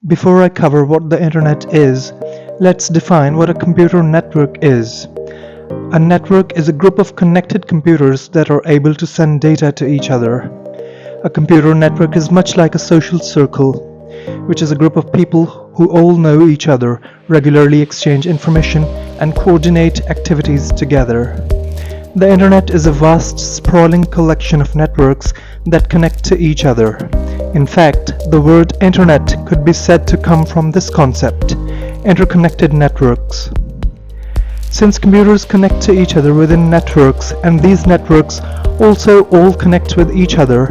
Before I cover what the internet is, let's define what a computer network is. A network is a group of connected computers that are able to send data to each other. A computer network is much like a social circle, which is a group of people who all know each other, regularly exchange information, and coordinate activities together. The internet is a vast, sprawling collection of networks that connect to each other. In fact, the word internet could be said to come from this concept: interconnected networks. Since computers connect to each other within networks, and these networks also all connect with each other,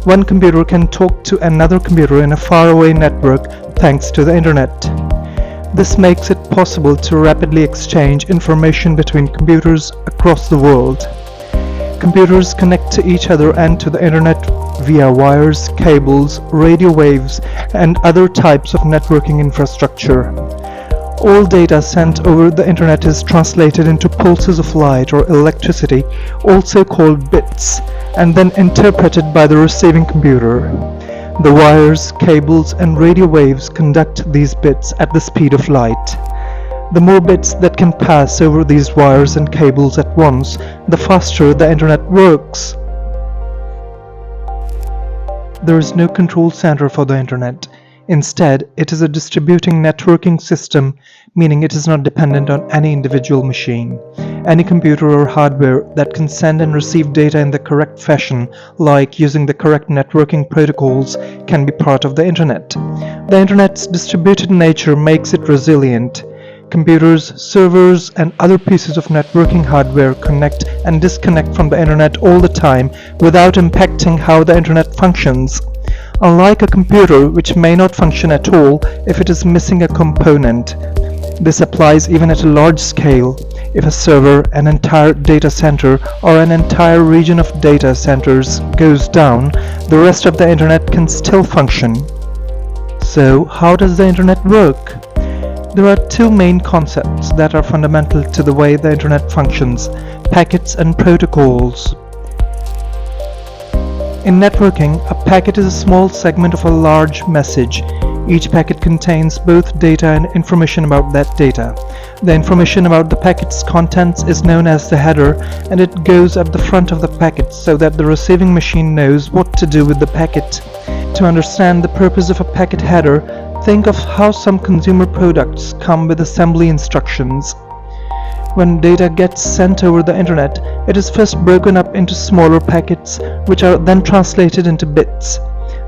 one computer can talk to another computer in a faraway network thanks to the internet. This makes it possible to rapidly exchange information between computers across the world. Computers connect to each other and to the internet via wires, cables, radio waves, and other types of networking infrastructure. All data sent over the internet is translated into pulses of light or electricity, also called bits, and then interpreted by the receiving computer. The wires, cables, and radio waves conduct these bits at the speed of light. The more bits that can pass over these wires and cables at once, the faster the internet works. There is no control center for the internet. Instead, it is a distributing networking system, meaning it is not dependent on any individual machine. Any computer or hardware that can send and receive data in the correct fashion, like using the correct networking protocols, can be part of the internet. The internet's distributed nature makes it resilient. Computers, servers, and other pieces of networking hardware connect and disconnect from the internet all the time without impacting how the internet functions. Unlike a computer, which may not function at all if it is missing a component. This applies even at a large scale. If a server, an entire data center, or an entire region of data centers goes down, the rest of the internet can still function. So, how does the internet work? There are two main concepts that are fundamental to the way the internet functions: packets and protocols. In networking, a packet is a small segment of a large message. Each packet contains both data and information about that data. The information about the packet's contents is known as the header, and it goes at the front of the packet so that the receiving machine knows what to do with the packet. To understand the purpose of a packet header, think of how some consumer products come with assembly instructions. When data gets sent over the internet, it is first broken up into smaller packets, which are then translated into bits.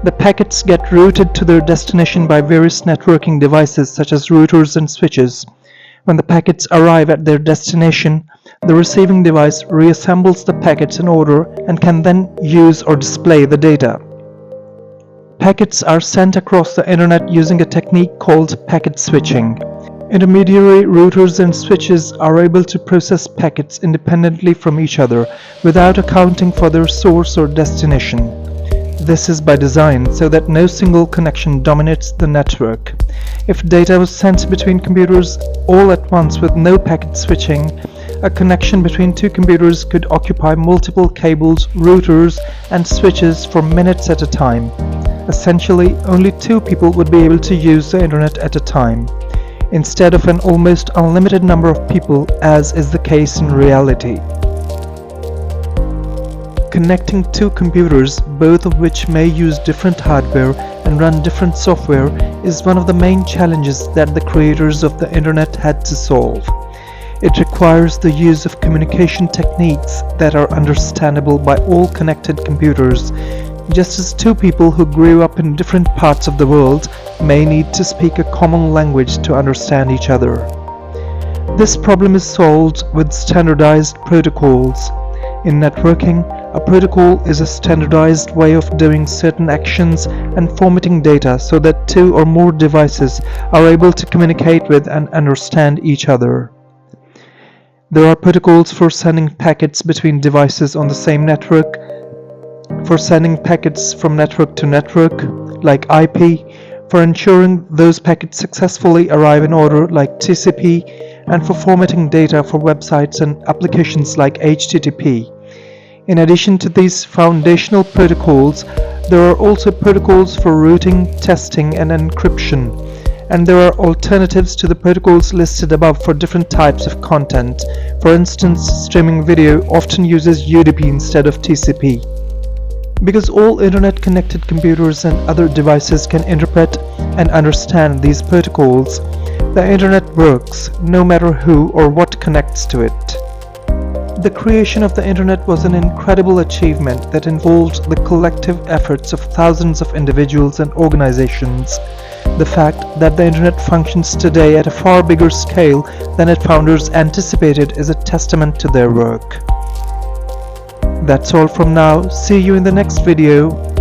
The packets get routed to their destination by various networking devices such as routers and switches. When the packets arrive at their destination, the receiving device reassembles the packets in order and can then use or display the data. Packets are sent across the internet using a technique called packet switching. Intermediary routers and switches are able to process packets independently from each other without accounting for their source or destination. This is by design so that no single connection dominates the network. If data was sent between computers all at once with no packet switching, a connection between two computers could occupy multiple cables, routers, and switches for minutes at a time. Essentially, only two people would be able to use the internet at a time, instead of an almost unlimited number of people, as is the case in reality. Connecting two computers, both of which may use different hardware and run different software, is one of the main challenges that the creators of the internet had to solve. It requires the use of communication techniques that are understandable by all connected computers, just as two people who grew up in different parts of the world may need to speak a common language to understand each other. This problem is solved with standardized protocols. In networking, a protocol is a standardized way of doing certain actions and formatting data so that two or more devices are able to communicate with and understand each other. There are protocols for sending packets between devices on the same network, for sending packets from network to network, like IP, for ensuring those packets successfully arrive in order, like TCP, and for formatting data for websites and applications like HTTP. In addition to these foundational protocols, there are also protocols for routing, testing, and encryption, and there are alternatives to the protocols listed above for different types of content. For instance, streaming video often uses UDP instead of TCP. Because all internet-connected computers and other devices can interpret and understand these protocols, the internet works no matter who or what connects to it. The creation of the internet was an incredible achievement that involved the collective efforts of thousands of individuals and organizations. The fact that the internet functions today at a far bigger scale than its founders anticipated is a testament to their work. That's all from now. See you in the next video.